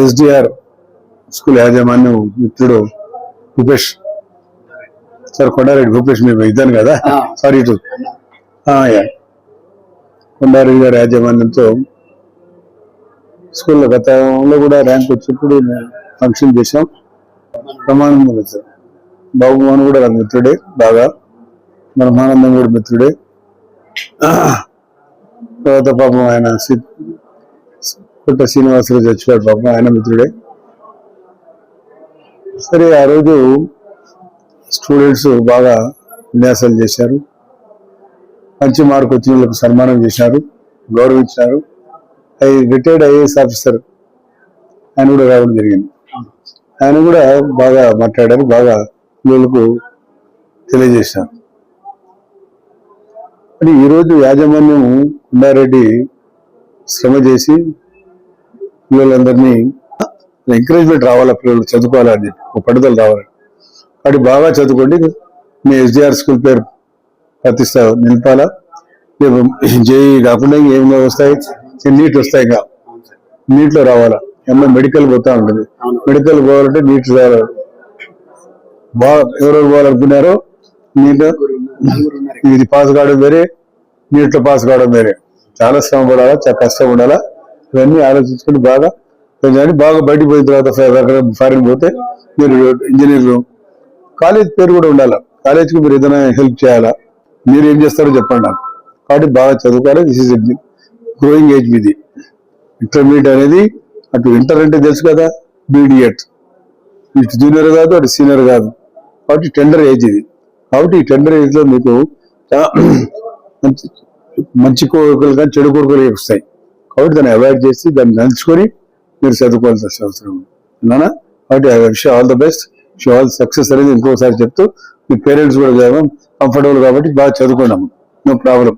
SDR school యాజమాన్యం మిత్రుడు Bhupesh sir, Kondareddy Bhupesh, మేము ఇద్దాను కదా, సారీ ఇటు కొండారెడ్డి గారి యాజమాన్యంతో స్కూల్లో గతంలో కూడా ర్యాంక్ వచ్చినప్పుడు ఫంక్షన్ చేశాం. ప్రమాణం సార్ బాబు మోహన్ కూడా నాకు మిత్రుడే, బాగా బ్రహ్మానందం కూడా మిత్రుడే. తర్వాత పాపం ఆయన పుట్ట శ్రీనివాసరావు చచ్చిపోయాడు, పాపం ఆయన మిత్రుడే. సరే, ఆ రోజు స్టూడెంట్స్ బాగా విన్యాసాలు చేశారు. మంచి మార్కు వచ్చిన వాళ్ళకు సన్మానం చేశారు, గౌరవించారు. రిటైర్డ్ ఐఏఎస్ ఆఫీసర్ ఆయన కూడా రావడం జరిగింది. ఆయన కూడా బాగా మాట్లాడారు, బాగా పిల్లలకు తెలియజేశారు. మరి ఈరోజు యాజమాన్యం కొండారెడ్డి శ్రమ చేసి పిల్లలందరినీ ఎంకరేజ్మెంట్ రావాలా, పిల్లలు చదువుకోవాలని ఒక పట్టుదల రావాలి. కాబట్టి బాగా చదువుకోండి, మీ ఎస్డిఆర్ స్కూల్ పేరు ప్రతిష్ట నింపాలా. జేఈ కాకుండా ఏమైనా వస్తాయి, నీట్ వస్తాయి, ఇంకా నీట్లో రావాలా. ఏమన్నా మెడికల్ పోతా ఉంటుంది, మెడికల్ పోవాలంటే నీట్ రావాలి. బాగా ఎవరెవరు పోవాలనుకున్నారో నీట్ ఇది పాస్ కావడం వేరే, నీట్లో పాస్ కావడం వేరే. చాలా శ్రమ పడాలా, చాలా కష్టం ఉండాలా. ఇవన్నీ ఆలోచించుకుని బాగా బయటకు పోయిన తర్వాత ఫారిన్ పోతే మీరు ఇంజనీర్లు, కాలేజ్ పేరు కూడా ఉండాలా. కాలేజ్కి మీరు ఏదైనా హెల్ప్ చేయాలా, మీరు ఏం చేస్తారో చెప్పండి నాకు. కాబట్టి బాగా చదువుకోవాలి. దిస్ ఈజ్ గ్రోయింగ్ ఏజ్ మీది. ఇంటర్మీడియట్ అనేది అటు ఇంటర్ అంటే తెలుసు కదా, బీడిఎట్, ఇటు జూనియర్ కాదు, అటు సీనియర్ కాదు. కాబట్టి టెండర్ ఏజ్ ఇది. కాబట్టి ఈ టెండర్ ఏజ్ లో మీకు మంచి కోరికలు కానీ చెడు కోరికలు వస్తాయి. కాబట్టి దాన్ని అవాయిడ్ చేసి దాన్ని నలుచుకొని మీరు చదువుకోవాల్సిన అవసరం ఉంది. కాబట్టి I wish all the best, wish all success అనేది ఇంకోసారి చెప్తూ, మీ పేరెంట్స్ కూడా కంఫర్టబుల్ కాబట్టి బాగా చదువుకున్నాము, నో ప్రాబ్లం.